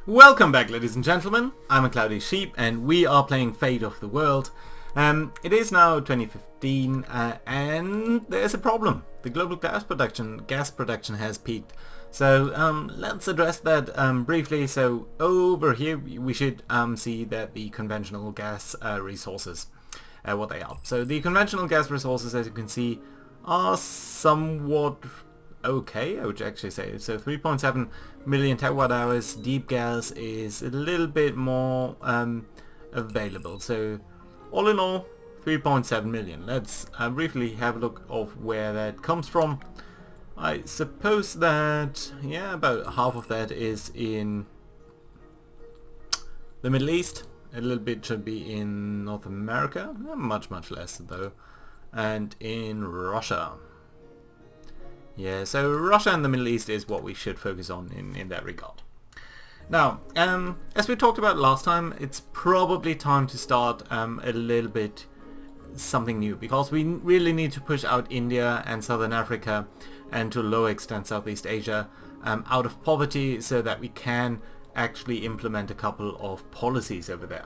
Welcome back, ladies and gentlemen. I'm a Cloudy Sheep and we are playing Fate of the World. It is now 2015 and there's a problem. The global gas production has peaked. So let's address that briefly. So over here we should see that the conventional gas resources, what they are. So the conventional gas resources, as you can see, are somewhat okay, I would actually say. So 3.7 million terawatt hours. Deep gas is a little bit more available. So all in all, 3.7 million. Let's briefly have a look of where that comes from. I suppose that, yeah, about half of that is in the Middle East. A little bit should be in North America, much less though, and in Russia. Yeah, so Russia and the Middle East is what we should focus on in that regard. Now, as we talked about last time, it's probably time to start a little bit something new, because we really need to push out India and Southern Africa, and to a lower extent Southeast Asia, out of poverty, so that we can actually implement a couple of policies over there.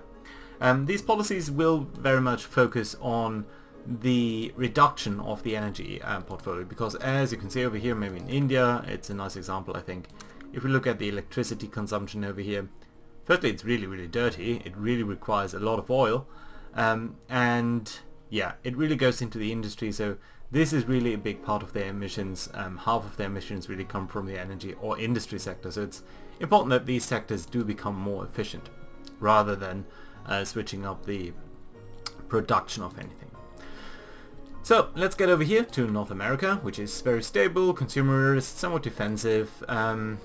These policies will very much focus on the reduction of the energy portfolio, because as you can see over here, maybe in India, it's a nice example I think. If we look at the electricity consumption over here, firstly it's really dirty, it really requires a lot of oil, and yeah, it really goes into the industry, so this is really a big part of their emissions. Half of their emissions really come from the energy or industry sector, so it's important that these sectors do become more efficient rather than switching up the production of anything. So let's get over here to North America, which is very stable, consumerist, somewhat defensive. There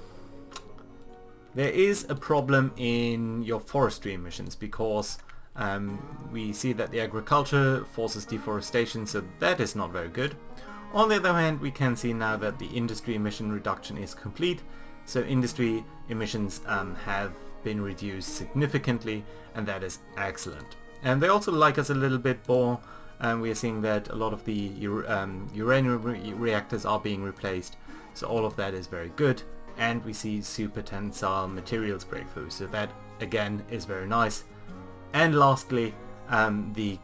is a problem in your forestry emissions, because we see that the agriculture forces deforestation, so that is not very good. On the other hand, we can see now that the industry emission reduction is complete, so industry emissions have been reduced significantly, and that is excellent. And they also like us a little bit more. We are seeing that a lot of the uranium reactors are being replaced, so all of that is very good, and we see super tensile materials breakthrough, so that again is very nice. And lastly, the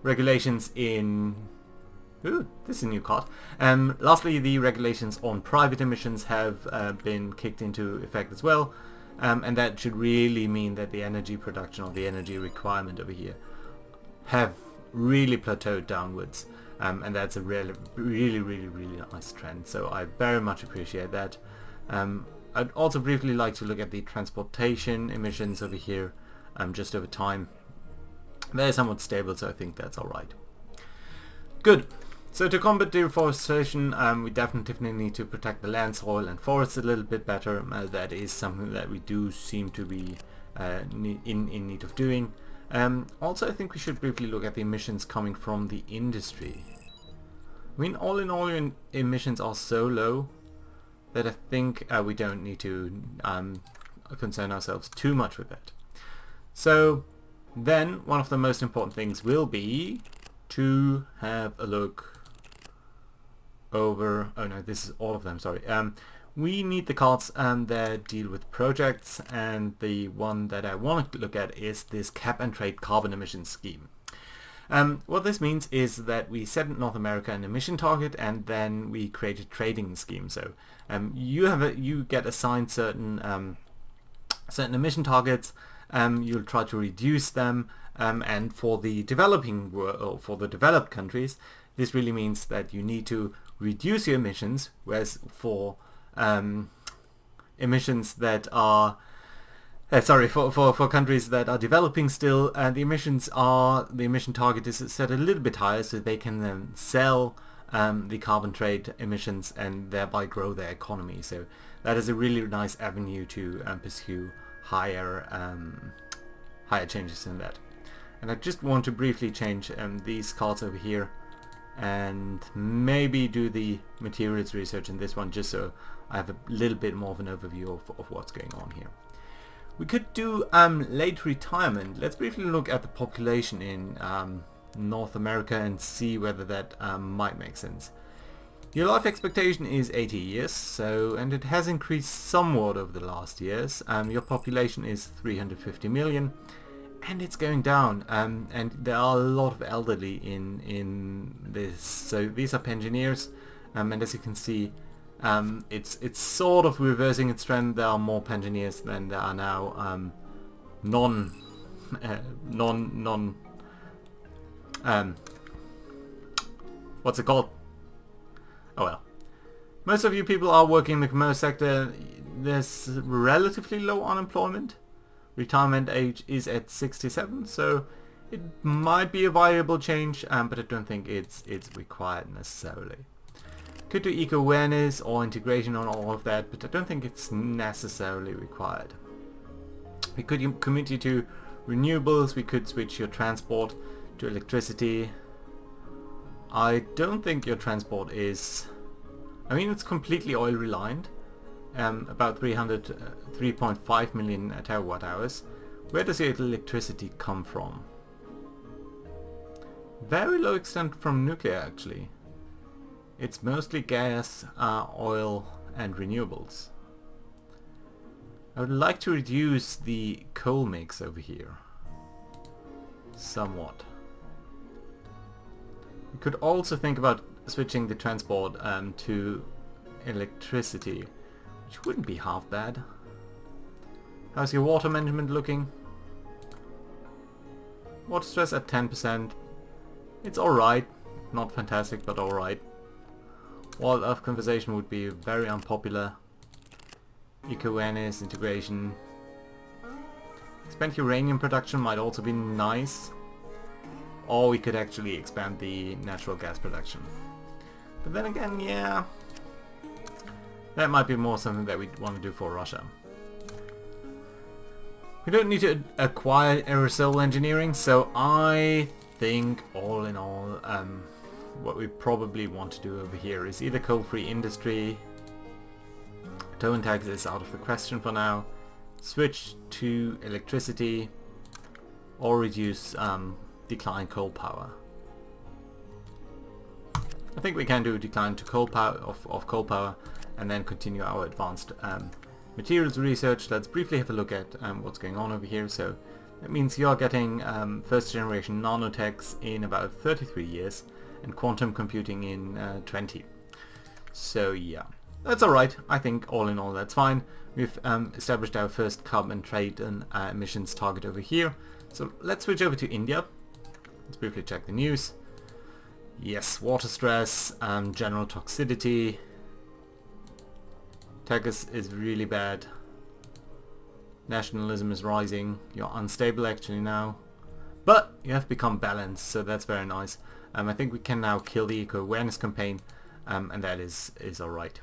regulations in... Ooh, this is a new card. Lastly, the regulations on private emissions have been kicked into effect as well, and that should really mean that the energy production or the energy requirement over here have really plateaued downwards, and that's a really nice trend, so I very much appreciate that. I'd also briefly like to look at the transportation emissions over here, just over time. They're somewhat stable, so I think that's alright. Good. So to combat deforestation, we definitely need to protect the land, soil and forests a little bit better. That is something that we do seem to be in need of doing. Also, I think we should briefly look at the emissions coming from the industry. I mean, all in all, emissions are so low that I think we don't need to concern ourselves too much with that. So then one of the most important things will be to have a look over... oh no, this is all of them, sorry. We need the cards that deal with projects, and the one that I want to look at is this cap and trade carbon emission scheme. What this means is that we set in North America an emission target, and then we create a trading scheme. So you get assigned certain emission targets. You'll try to reduce them, and for the developing world, or for the developed countries, this really means that you need to reduce your emissions, whereas for emissions that are for countries that are developing still, the emission target is set a little bit higher, so they can then sell the carbon trade emissions and thereby grow their economy. So that is a really nice avenue to pursue higher changes in that. And I just want to briefly change these cards over here, and maybe do the materials research in this one, just so I have a little bit more of an overview of what's going on here. We could do late retirement. Let's briefly look at the population in North America and see whether that might make sense. Your life expectation is 80 years, so, and it has increased somewhat over the last years. Your population is 350 million, and it's going down. And there are a lot of elderly in this. So these are pensioners, and as you can see, it's sort of reversing its trend. There are more pensioners than there are now what's it called? Oh well. Most of you people are working in the commerce sector. There's relatively low unemployment. Retirement age is at 67, so it might be a viable change, but I don't think it's required necessarily. Could do eco-awareness or integration on all of that, but I don't think it's necessarily required. We could commit you to renewables, we could switch your transport to electricity. I don't think your transport is... I mean, it's completely oil reliant, about 3.5 million terawatt hours. Where does your electricity come from? Very low extent from nuclear actually. It's mostly gas, oil and renewables. I would like to reduce the coal mix over here somewhat. We could also think about switching the transport to electricity, which wouldn't be half bad. How's your water management looking? Water stress at 10%. It's alright. Not fantastic, but alright. Wildlife conservation would be very unpopular. Eco-awareness, integration. Expand uranium production might also be nice. Or we could actually expand the natural gas production. But then again, yeah, that might be more something that we want to do for Russia. We don't need to acquire aerosol engineering, so I think all in all, what we probably want to do over here is either coal-free industry, towing tax is out of the question for now, switch to electricity, or reduce decline coal power. I think we can do a decline to coal power of coal power and then continue our advanced materials research. Let's briefly have a look at what's going on over here. So that means you're getting first generation nanotechs in about 33 years and quantum computing in 20. So yeah, that's alright. I think all in all that's fine. We've established our first carbon trade and emissions target over here. So let's switch over to India. Let's briefly check the news. Yes, water stress, general toxicity. Tech is really bad. Nationalism is rising. You're unstable actually now. But you have become balanced, so that's very nice. I think we can now kill the eco-awareness campaign, and that is alright.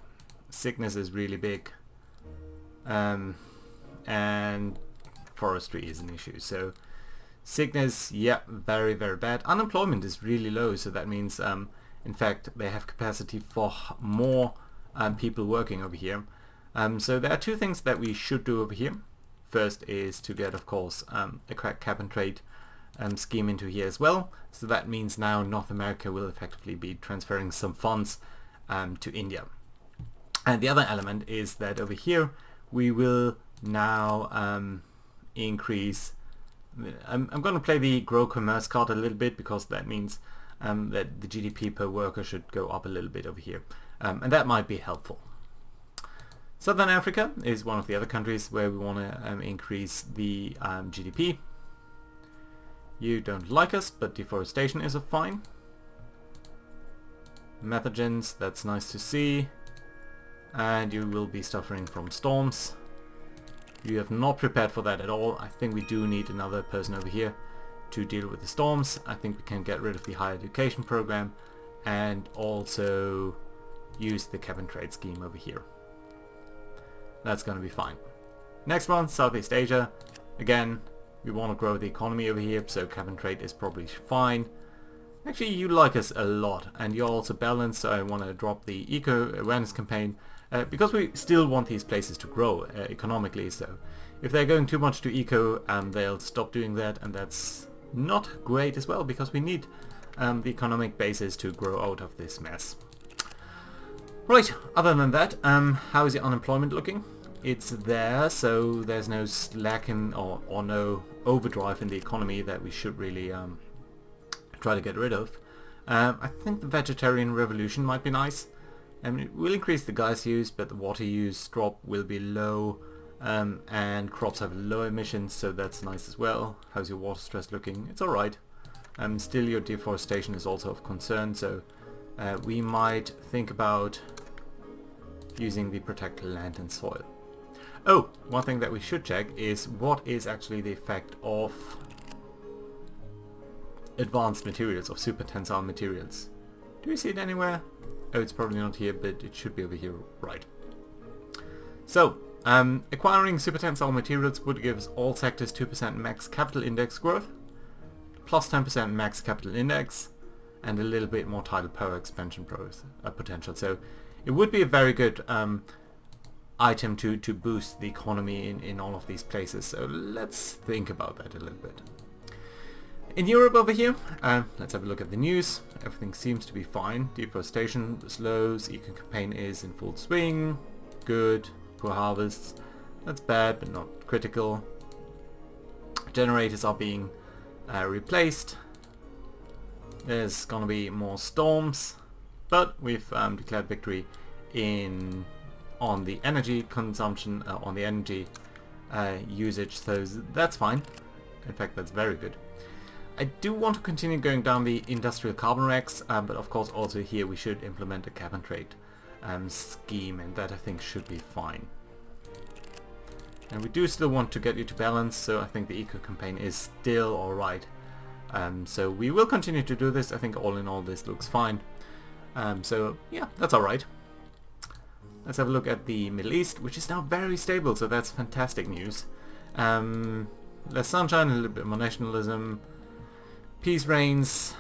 Sickness is really big. And forestry is an issue. So sickness, yeah, very, very bad. Unemployment is really low, so that means, in fact, they have capacity for more people working over here. So there are two things that we should do over here. First is to get, of course, a cap and trade scheme into here as well. So that means now North America will effectively be transferring some funds to India. And the other element is that over here we will now increase... I'm going to play the grow commerce card a little bit because that means that the GDP per worker should go up a little bit over here, and that might be helpful. Southern Africa is one of the other countries where we want to increase the GDP. You don't like us, but deforestation is a fine. Methogens, that's nice to see, and you will be suffering from storms. You have not prepared for that at all. I think we do need another person over here to deal with the storms. I think we can get rid of the higher education program and also use the cap and trade scheme over here. That's going to be fine. Next one, Southeast Asia. Again, we want to grow the economy over here, so cap and trade is probably fine. Actually, you like us a lot, and you're also balanced, so I want to drop the eco-awareness campaign. Because we still want these places to grow economically, so if they're going too much to eco, they'll stop doing that, and that's not great as well, because we need the economic basis to grow out of this mess. Right, other than that, how is the unemployment looking? It's there, so there's no slack in, or no overdrive in the economy that we should really try to get rid of. I think the vegetarian revolution might be nice. It will increase the gas use, but the water use drop will be low, and crops have low emissions, so that's nice as well. How's your water stress looking? It's alright. Still your deforestation is also of concern, so we might think about using the protect land and soil. Oh, one thing that we should check is what is actually the effect of advanced materials, of super tensile materials. Do you see it anywhere? Oh, it's probably not here, but it should be over here, right. So, acquiring super tensile materials would give us all sectors 2% max capital index growth, plus 10% max capital index, and a little bit more tidal power expansion potential. So it would be a very good item to boost the economy in all of these places. So let's think about that a little bit. In Europe over here, let's have a look at the news. Everything seems to be fine. Deforestation slows, eco-campaign is in full swing. Good. Poor harvests. That's bad, but not critical. Generators are being replaced. There's gonna be more storms, but we've declared victory on the energy consumption, on the energy usage, so that's fine. In fact, that's very good. I do want to continue going down the industrial carbon recs, but of course also here we should implement a cap and trade scheme, and that I think should be fine. And we do still want to get you to balance, so I think the eco campaign is still alright. So we will continue to do this. I think all in all this looks fine. So yeah, that's alright. Let's have a look at the Middle East, which is now very stable, so that's fantastic news. Less sunshine, a little bit more nationalism. Peace reigns.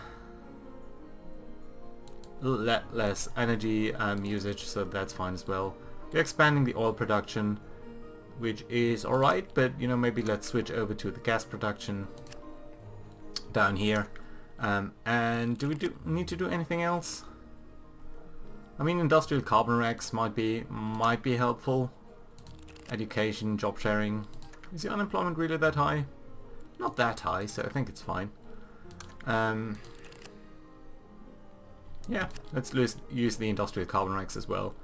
Less energy usage, so that's fine as well. We're expanding the oil production, which is alright, but you know, maybe let's switch over to the gas production down here. And do we need to do anything else? I mean, industrial carbon recs might be helpful. Education, job sharing. Is the unemployment really that high? Not that high, so I think it's fine. Yeah, let's use the industrial carbon recs as well.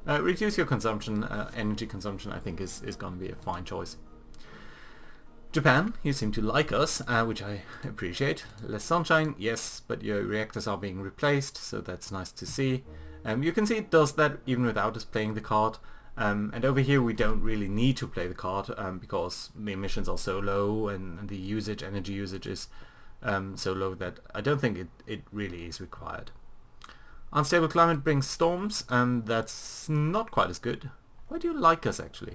Reduce your consumption, energy consumption I think is going to be a fine choice. Japan, you seem to like us, which I appreciate. Less sunshine, yes, but your reactors are being replaced, so that's nice to see. You can see it does that even without us playing the card. And over here we don't really need to play the card because the emissions are so low and the energy usage is so low that I don't think it really is required. Unstable climate brings storms, and that's not quite as good. Why do you like us actually?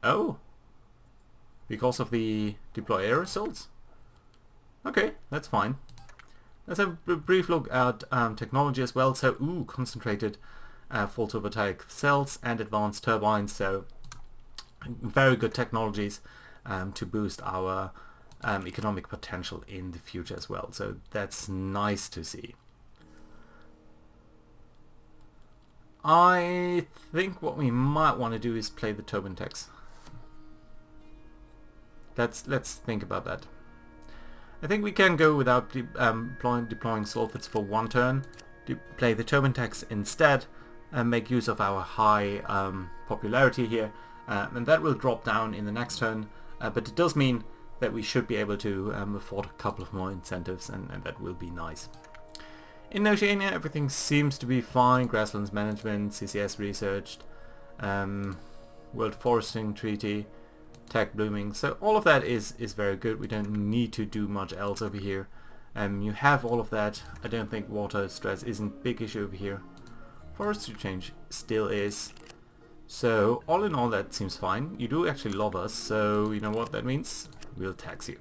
Oh, because of the deploy aerosols? Okay, that's fine. Let's have a brief look at technology as well. So, concentrated photovoltaic cells and advanced turbines. So, very good technologies to boost our economic potential in the future as well. So, that's nice to see. I think what we might want to do is play the Tobin tax. Let's think about that. I think we can go without deploying sulfates for one turn, play the Tobin tax instead, and make use of our high popularity here, and that will drop down in the next turn, but it does mean that we should be able to afford a couple of more incentives, and that will be nice. In Oceania everything seems to be fine. Grasslands management, CCS researched, World Foresting Treaty, tech blooming, so all of that is very good. We don't need to do much else over here. You have all of that. I don't think water stress isn't a big issue over here. Forestry change still is. So all in all that seems fine. You do actually love us, so you know what that means? We'll tax you.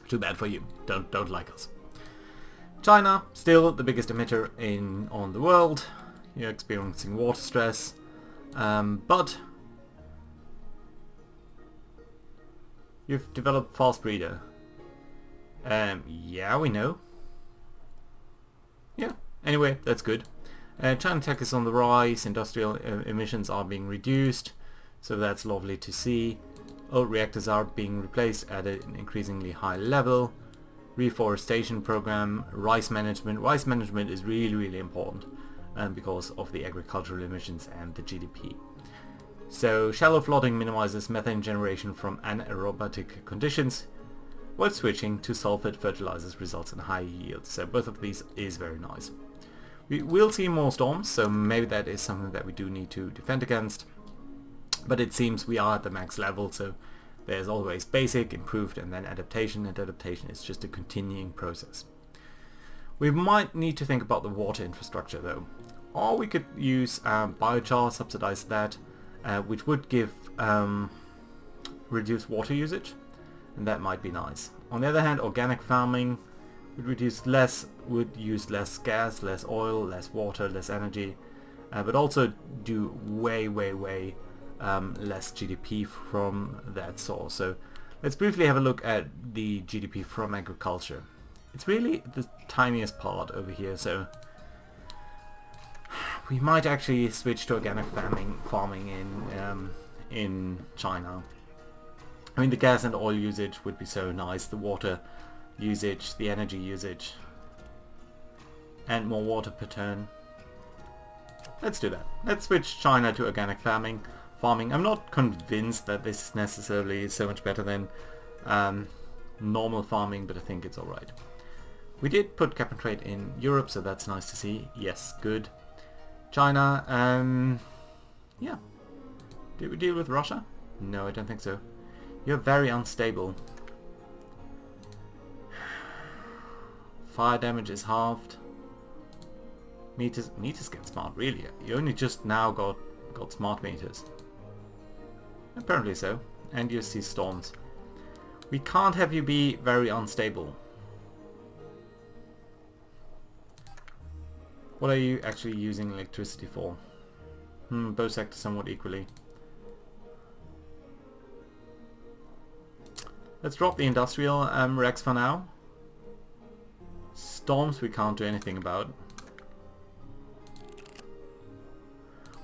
Too bad for you. Don't like us. China, still the biggest emitter on the world. You're experiencing water stress, but you've developed fast breeder. Yeah, we know. Yeah. Anyway, that's good. China tech is on the rise, industrial emissions are being reduced, so that's lovely to see. Old reactors are being replaced at an increasingly high level. Reforestation program, rice management. Rice management is really important because of the agricultural emissions and the GDP. So shallow flooding minimizes methane generation from anaerobic conditions, while switching to sulfate fertilizers results in high yields. So both of these is very nice. We will see more storms, so maybe that is something that we do need to defend against. But it seems we are at the max level, so there's always basic, improved, and then adaptation, and adaptation is just a continuing process. We might need to think about the water infrastructure though. Or we could use biochar, subsidize that, which would give reduced water usage, and that might be nice. On the other hand, organic farming would use less gas, less oil, less water, less energy, but also do way less GDP from that source. So let's briefly have a look at the GDP from agriculture. It's really the tiniest part over here, so we might actually switch to organic farming in China. I mean, the gas and oil usage would be so nice, the water usage, the energy usage, and more water per turn. Let's do that. Let's switch China to organic farming. I'm not convinced that this necessarily is so much better than normal farming, but I think it's alright. We did put cap and trade in Europe, so that's nice to see. Yes, good. China, yeah. Did we deal with Russia? No, I don't think so. You're very unstable. Fire damage is halved. Meters get smart, really. You only just now got smart meters. Apparently so. And you see storms. We can't have you be very unstable. What are you actually using electricity for? Both sectors somewhat equally. Let's drop the industrial Rex for now. Storms we can't do anything about.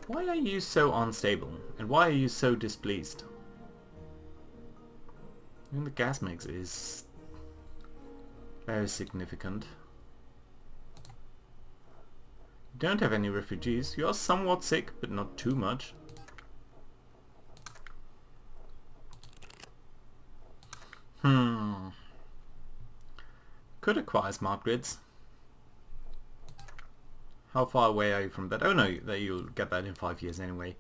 Why are you so unstable? And why are you so displeased? I mean, the gas mix is very significant. You don't have any refugees. You are somewhat sick, but not too much. Could acquire smart grids. How far away are you from that? Oh no, you'll get that in 5 years anyway.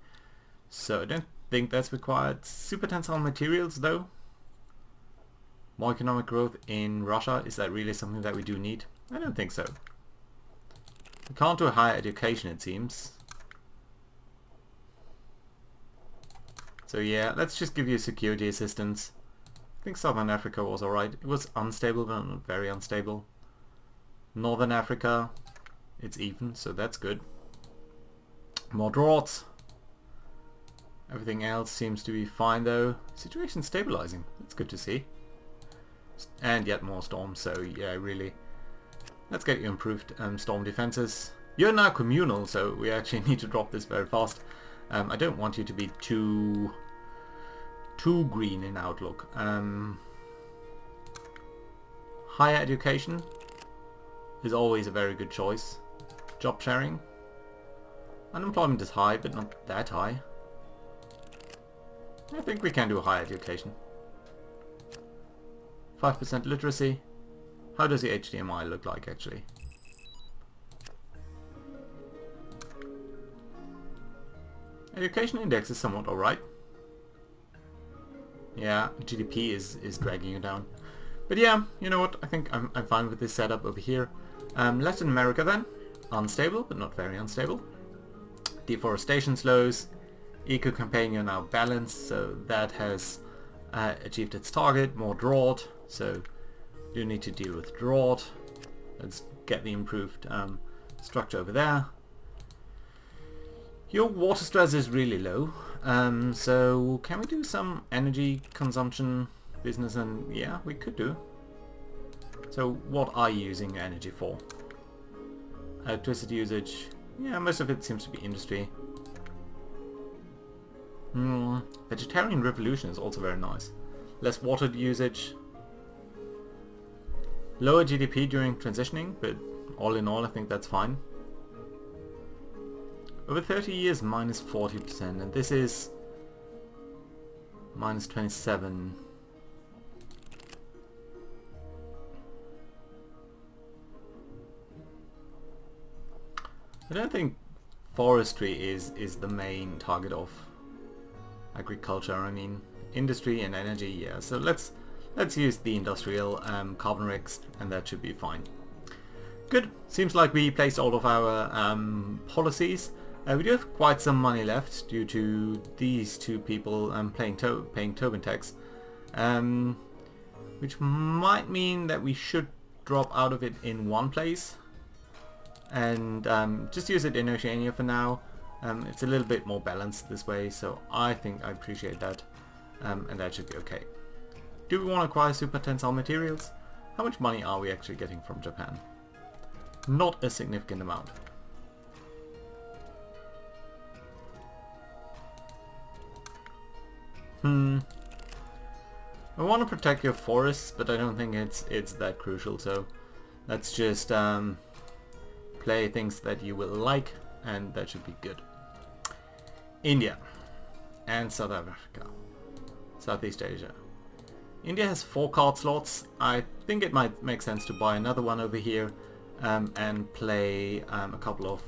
So I don't think that's required. Super tensile materials though. More economic growth in Russia. Is that really something that we do need? I don't think so. We can't do higher education, it seems. So yeah, let's just give you security assistance. I think Southern Africa was alright. It was unstable, but not very unstable. Northern Africa, it's even, so that's good. More droughts. Everything else seems to be fine though. Situation stabilizing. That's good to see. And yet more storms, so yeah, really. Let's get you improved storm defenses. You're now communal, so we actually need to drop this very fast. I don't want you to be too green in outlook. Higher education is always a very good choice. Job sharing. Unemployment is high, but not that high. I think we can do higher education. 5% literacy. How does the HDMI look like actually? Education index is somewhat alright. Yeah, GDP is dragging you down. But yeah, you know what? I think I'm fine with this setup over here. Latin America then. Unstable, but not very unstable. Deforestation slows. Eco-campaign you're now balanced, so that has achieved its target. More drought, so you need to deal with drought. Let's get the improved structure over there. Your water stress is really low, so can we do some energy consumption business? And yeah, we could do. So what are you using your energy for? Electricity usage, Yeah, most of it seems to be industry. Vegetarian revolution is also very nice. Less water usage. Lower GDP during transitioning, but all in all I think that's fine. Over 30 years minus 40%, and this is minus 27. I don't think forestry is the main target of agriculture. I mean, industry and energy, yeah. So let's use the industrial carbon recs, and that should be fine. Good. Seems like we placed all of our policies. We do have quite some money left due to these two people paying Tobin tax, which might mean that we should drop out of it in one place and just use it in Oceania for now. It's a little bit more balanced this way, so I think I appreciate that, and that should be okay. Do we want to acquire super tensile materials? How much money are we actually getting from Japan? Not a significant amount. I want to protect your forests, but I don't think it's that crucial, so let's just play things that you will like, and that should be good. India and South Africa. Southeast Asia. India has 4 card slots. I think it might make sense to buy another one over here and play a couple of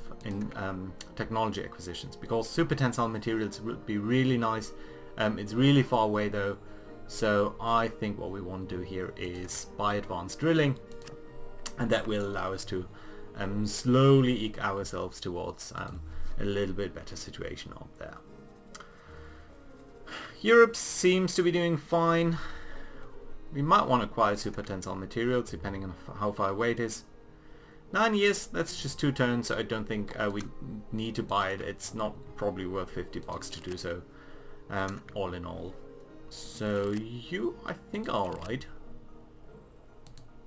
technology acquisitions, because super tensile materials would be really nice. It's really far away though, so I think what we want to do here is buy advanced drilling, and that will allow us to slowly eke ourselves towards a little bit better situation up there. Europe seems to be doing fine. We might want to acquire super tensile materials depending on how far away it is. 9 years, that's just 2 turns, so I don't think we need to buy it. It's not probably worth $50 to do so. All in all. So you, I think, are alright.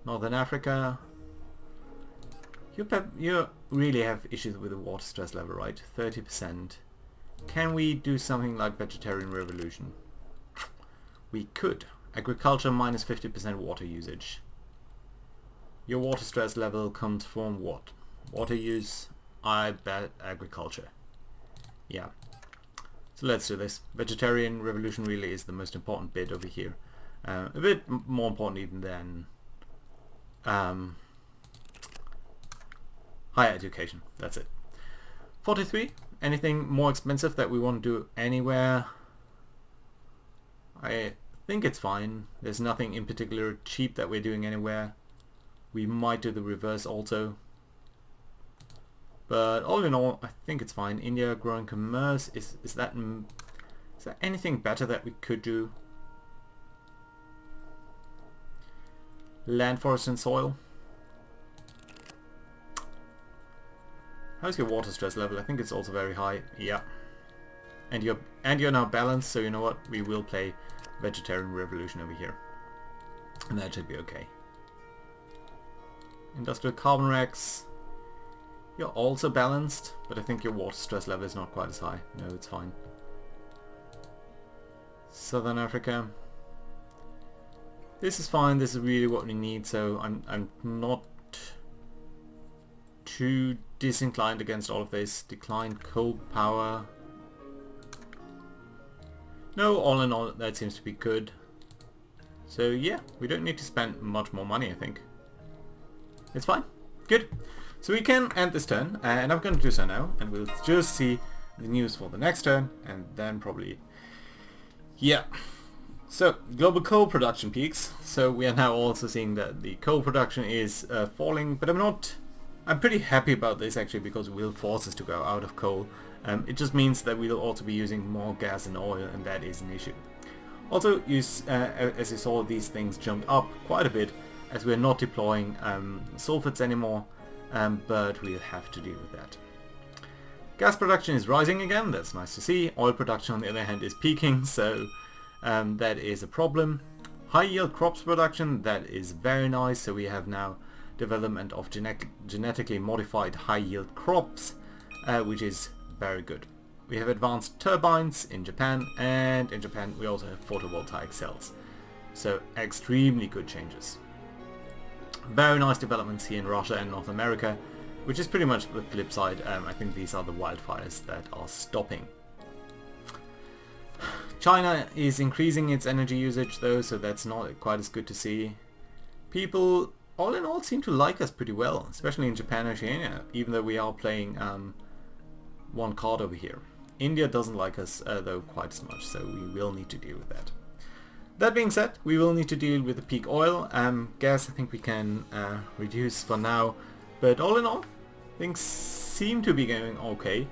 Northern Africa. You really have issues with the water stress level, right? 30%. Can we do something like vegetarian revolution? We could. Agriculture minus 50% water usage. Your water stress level comes from what? Water use? I bet agriculture. Yeah. So let's do this. Vegetarian revolution really is the most important bit over here. A bit more important even than higher education. That's it. 43. Anything more expensive that we want to do anywhere? I think it's fine. There's nothing in particular cheap that we're doing anywhere. We might do the reverse also. But all in all, I think it's fine. India growing commerce, is that anything better that we could do? Land, forest and soil. How's your water stress level? I think it's also very high. Yeah. And you're now balanced, so you know what? We will play vegetarian revolution over here. And that should be okay. Industrial carbon recs. You're also balanced, but I think your water stress level is not quite as high. No, it's fine. Southern Africa. This is fine. This is really what we need, so I'm not too disinclined against all of this. Declined coal power. No, all in all, that seems to be good. So yeah, we don't need to spend much more money, I think. It's fine. Good. So we can end this turn, and I'm going to do so now, and we'll just see the news for the next turn, and then probably... Yeah. So, global coal production peaks. So we are now also seeing that the coal production is falling, but I'm pretty happy about this actually, because it will force us to go out of coal. It just means that we'll also be using more gas and oil, and that is an issue. Also, as you saw, these things jumped up quite a bit, as we're not deploying sulfates anymore. But we'll have to deal with that. Gas production is rising again, that's nice to see. Oil production on the other hand is peaking, so that is a problem. High yield crops production, that is very nice, so we have now development of genetically modified high yield crops. which is very good. We have advanced turbines in Japan, and in Japan we also have photovoltaic cells. So extremely good changes. Very nice developments here in Russia and North America, which is pretty much the flip side. I think these are the wildfires that are stopping. China is increasing its energy usage though, so that's not quite as good to see. People all in all seem to like us pretty well, especially in Japan and Oceania, even though we are playing one card over here. India doesn't like us though quite as much, so we will need to deal with that. That being said, we will need to deal with the peak oil. Gas I think we can reduce for now, but all in all things seem to be going okay,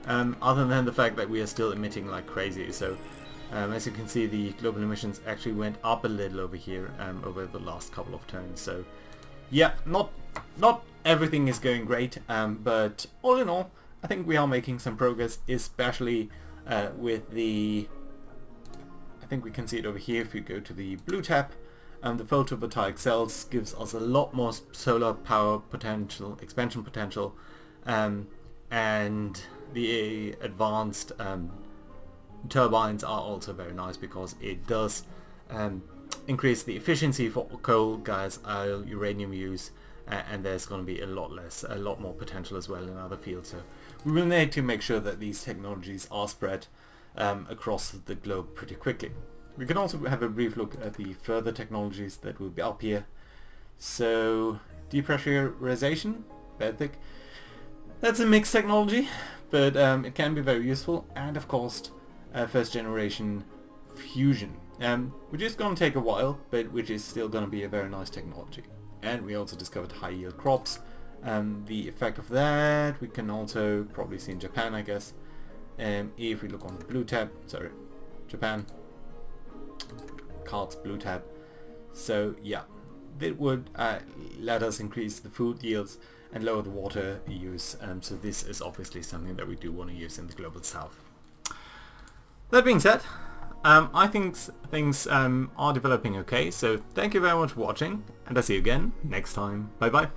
other than the fact that we are still emitting like crazy. So as you can see, the global emissions actually went up a little over here over the last couple of turns. So yeah, not everything is going great, but all in all I think we are making some progress, especially with the, I think we can see it over here if we go to the blue tab. The photovoltaic cells gives us a lot more solar power potential, expansion potential, and the advanced turbines are also very nice because it does increase the efficiency for coal, gas, oil, uranium use, and there's going to be a lot more potential as well in other fields. So we will need to make sure that these technologies are spread across the globe pretty quickly. We can also have a brief look at the further technologies that will be up here. So depressurization, Baltic, that's a mixed technology, but it can be very useful, and of course first generation fusion, which is going to take a while, but which is still going to be a very nice technology. And we also discovered high yield crops. The effect of that we can also probably see in Japan, I guess. If we look on the blue tab, sorry, Japan, cards blue tab. So yeah, it would let us increase the food yields and lower the water use. So this is obviously something that we do want to use in the global south. That being said, I think things are developing okay, so thank you very much for watching, and I'll see you again next time. Bye bye.